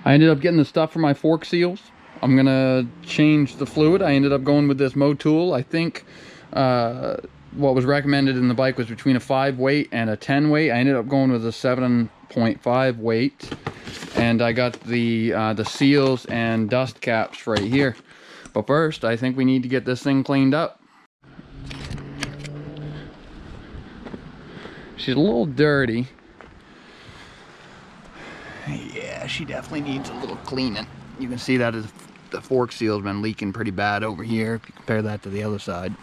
I ended up getting the stuff for my fork seals. I'm gonna change the fluid. I ended up going with this Mo tool. I think what was recommended in the bike was between a 5 weight and a 10 weight. I ended up going with a 7.5 weight, and I got the seals and dust caps right here. But first, I think we need to get this thing cleaned up. She's a little dirty. Yeah, she definitely needs a little cleaning. You can see that the fork seal's been leaking pretty bad over here if you compare that to the other side.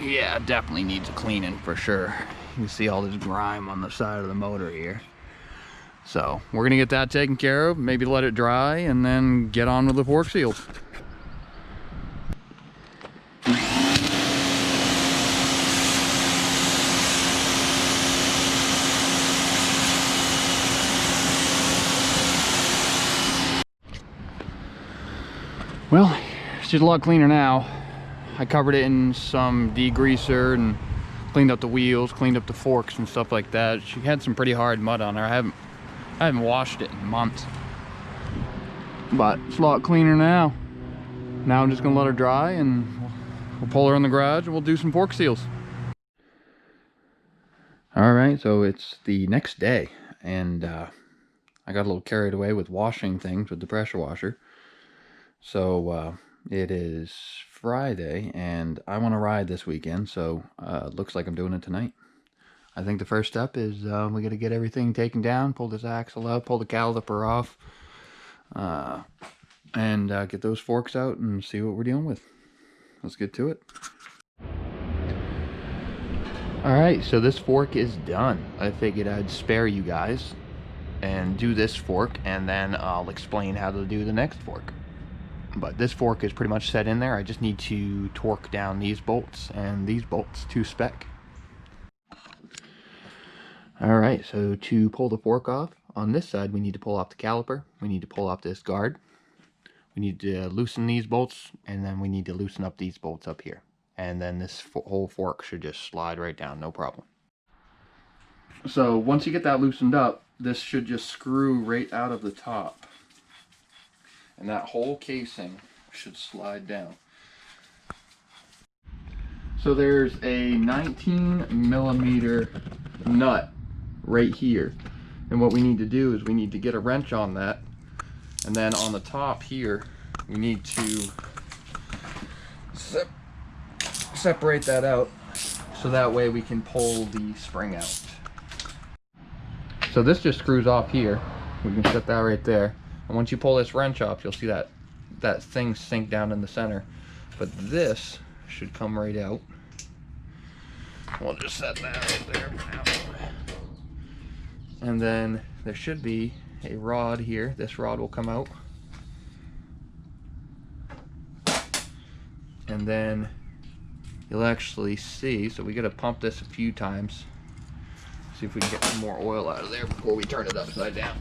Yeah, definitely needs a cleaning for sure. You can see all this grime on the side of the motor here. So we're gonna get that taken care of, maybe let it dry, and then get on with the fork seals. Well, she's a lot cleaner now. I covered it in some degreaser and cleaned up the wheels, cleaned up the forks and stuff like that. She had some pretty hard mud on her. I haven't washed it in months. But it's a lot cleaner now. Now I'm just gonna let her dry and we'll pull her in the garage and we'll do some fork seals. All right, so it's the next day and I got a little carried away with washing things with the pressure washer. So it is Friday and I want to ride this weekend, so it looks like I'm doing it tonight. I think the first step is we got to get everything taken down, pull this axle out, pull the caliper off, and get those forks out and see what we're dealing with. Let's get to it. Alright, so this fork is done. I figured I'd spare you guys and do this fork, and then I'll explain how to do the next fork. But this fork is pretty much set in there. I just need to torque down these bolts and these bolts to spec. Alright, so to pull the fork off, on this side we need to pull off the caliper, we need to pull off this guard, we need to loosen these bolts, and then we need to loosen up these bolts up here. And then this whole fork should just slide right down, no problem. So once you get that loosened up, this should just screw right out of the top. And that whole casing should slide down. So there's a 19mm nut right here. And what we need to do is we need to get a wrench on that. And then on the top here, we need to separate that out so that way we can pull the spring out. So this just screws off here. We can set that right there. And once you pull this wrench off, you'll see that thing sink down in the center. But this should come right out. We'll just set that right there for now. And then there should be a rod here. This rod will come out. And then you'll actually see, so we gotta pump this a few times. See if we can get some more oil out of there before we turn it upside down.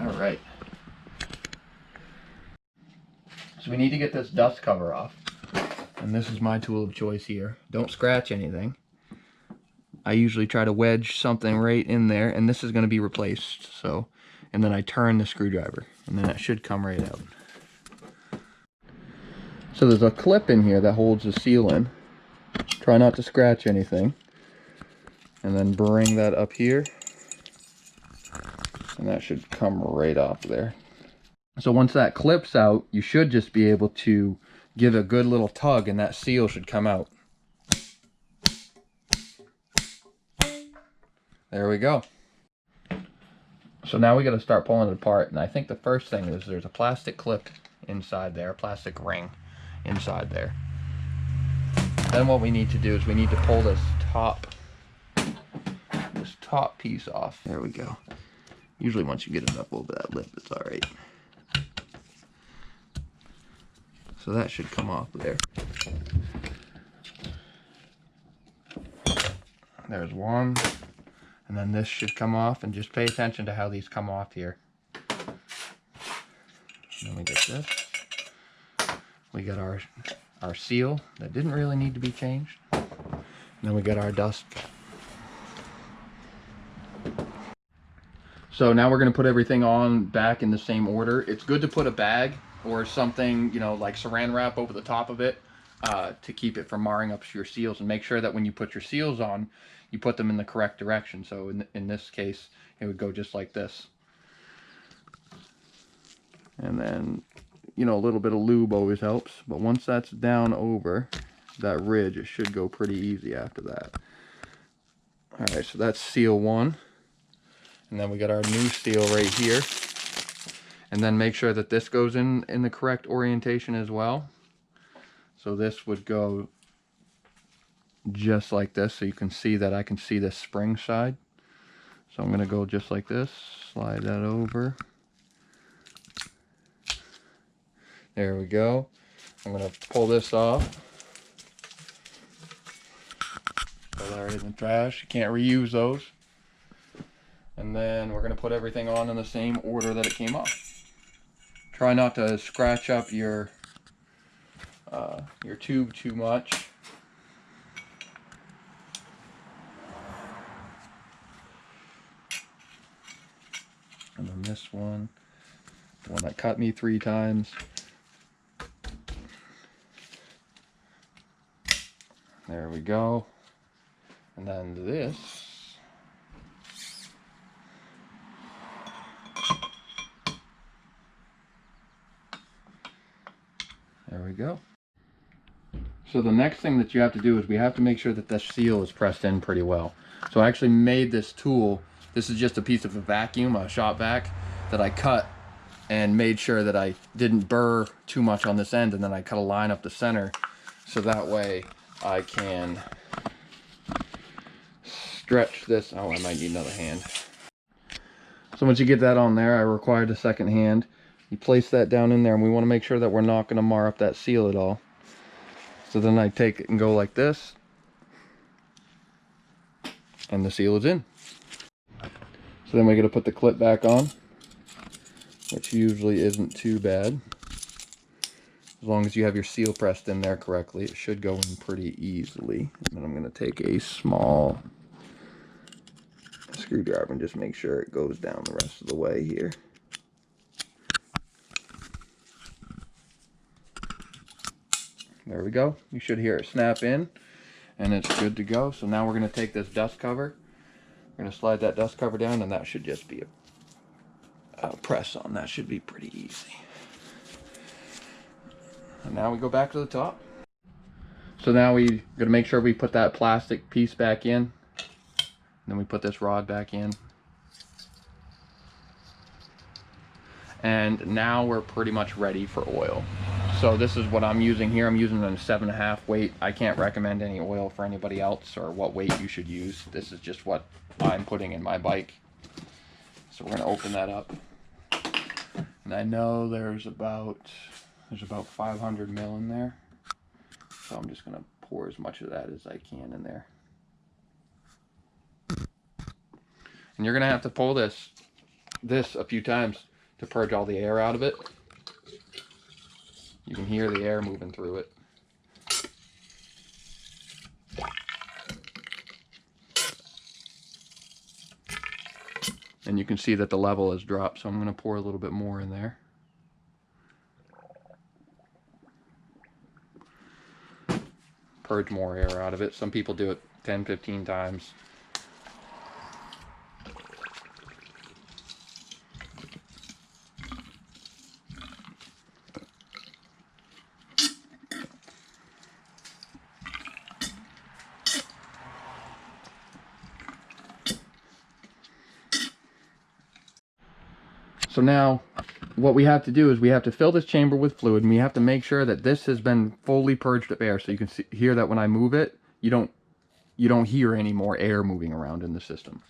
Alright. So we need to get this dust cover off. And this is my tool of choice here. Don't scratch anything. I usually try to wedge something right in there, and this is going to be replaced. So, and then I turn the screwdriver, and then that should come right out. So there's a clip in here that holds the seal in. Try not to scratch anything. And then bring that up here. And that should come right off there. So once that clips out, you should just be able to give a good little tug and that seal should come out. There we go. So now we got to start pulling it apart, and I think the first thing is there's a plastic clip inside there, a plastic ring inside there. Then what we need to do is we need to pull this top piece off. There we go. Usually once you get enough over that lip, it's all right. So that should come off there. There's one, And then this should come off, and just pay attention to how these come off here. And then we get this. We got our seal that didn't really need to be changed. And then we got our dust. So now we're going to put everything on back in the same order. It's good to put a bag or something, you know, like saran wrap over the top of it to keep it from marring up your seals, and make sure that when you put your seals on, you put them in the correct direction. So in this case, it would go just like this. And then, you know, a little bit of lube always helps. But once that's down over that ridge, it should go pretty easy after that. All right, so that's seal 1. And then we got our new seal right here. And then make sure that this goes in the correct orientation as well. So this would go just like this, so you can see that I can see the spring side. So I'm going to go just like this, slide that over. There we go. I'm going to pull this off. Throw that right in the trash. You can't reuse those. And then we're going to put everything on in the same order that it came off. Try not to scratch up your tube too much. And then this one, the one that cut me 3 times. There we go. And then this. There we go. So the next thing that you have to do is we have to make sure that the seal is pressed in pretty well. So I actually made this tool. This is just a piece of a vacuum, a shop vac, that I cut and made sure that I didn't burr too much on this end, and then I cut a line up the center so that way I can stretch this. Oh, I might need another hand. So once you get that on there, I required a second hand. You place that down in there, and we want to make sure that we're not going to mar up that seal at all. So then I take it and go like this, and the seal is in. So then we're going to put the clip back on, which usually isn't too bad. As long as you have your seal pressed in there correctly, it should go in pretty easily. And then I'm going to take a small screwdriver and just make sure it goes down the rest of the way here. There we go. You should hear it snap in, and it's good to go. So now we're going to take this dust cover. We're going to slide that dust cover down, and that should just be a press on. That should be pretty easy. And now we go back to the top. So now we got to make sure we put that plastic piece back in. Then we put this rod back in. And now we're pretty much ready for oil. So this is what I'm using here. I'm using a 7.5 weight. I can't recommend any oil for anybody else or what weight you should use. This is just what I'm putting in my bike. So we're going to open that up. And I know there's about 500 mil in there. So I'm just going to pour as much of that as I can in there. And you're going to have to pull this a few times to purge all the air out of it. You can hear the air moving through it. And you can see that the level has dropped, so I'm going to pour a little bit more in there. Purge more air out of it. Some people do it 10, 15 times. So now what we have to do is we have to fill this chamber with fluid, and we have to make sure that this has been fully purged of air. So you can hear that when I move it, you don't hear any more air moving around in the system.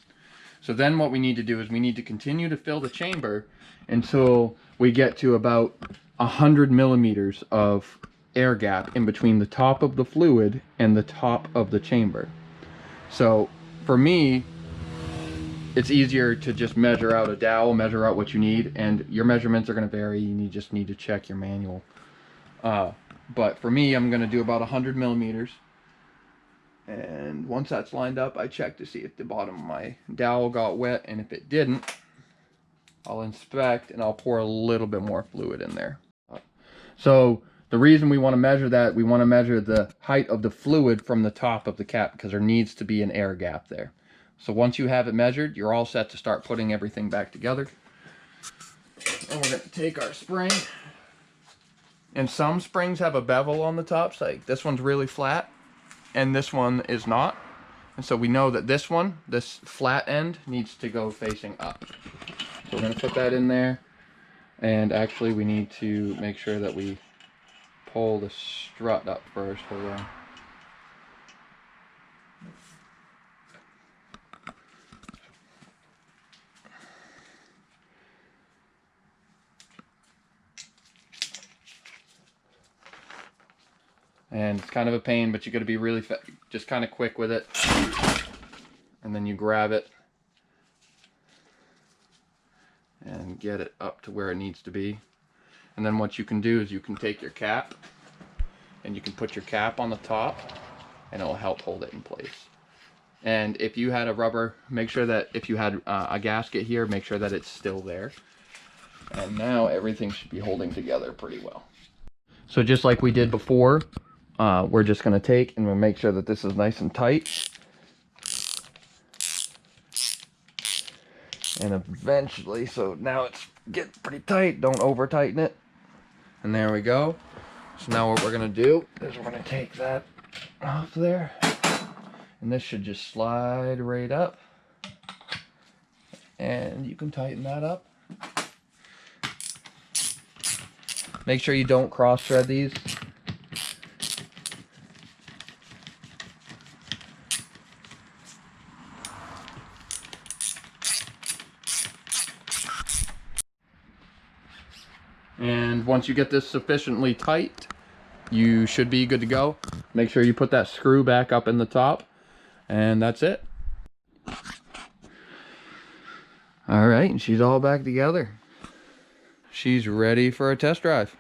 So then what we need to do is we need to continue to fill the chamber until we get to about 100 millimeters of air gap in between the top of the fluid and the top of the chamber. So for me, it's easier to just measure out a dowel, measure out what you need, and your measurements are going to vary. You just need to check your manual. But for me, I'm going to do about 100 millimeters. And once that's lined up, I check to see if the bottom of my dowel got wet, and if it didn't, I'll inspect and I'll pour a little bit more fluid in there. So the reason we want to measure that, we want to measure the height of the fluid from the top of the cap, because there needs to be an air gap there. So once you have it measured, you're all set to start putting everything back together. And we're going to take our spring. And some springs have a bevel on the tops, like this one's really flat, and this one is not. And so we know that this one, this flat end, needs to go facing up. So we're going to put that in there. And actually we need to make sure that we pull the strut up first. Hold on. And it's kind of a pain, but you got to be really just kind of quick with it. And then you grab it and get it up to where it needs to be. And then what you can do is you can take your cap and you can put your cap on the top, and it'll help hold it in place. And if you had a rubber, make sure that if you had a gasket here, make sure that it's still there. And now everything should be holding together pretty well. So just like we did before, we're just going to take and we'll make sure that this is nice and tight. And eventually, so now it's getting pretty tight, don't over tighten it. And there we go. So now what we're going to do is we're going to take that off there. And this should just slide right up. And you can tighten that up. Make sure you don't cross thread these. And once you get this sufficiently tight, you should be good to go. Make sure you put that screw back up in the top, and that's it. All right, and she's all back together. She's ready for a test drive.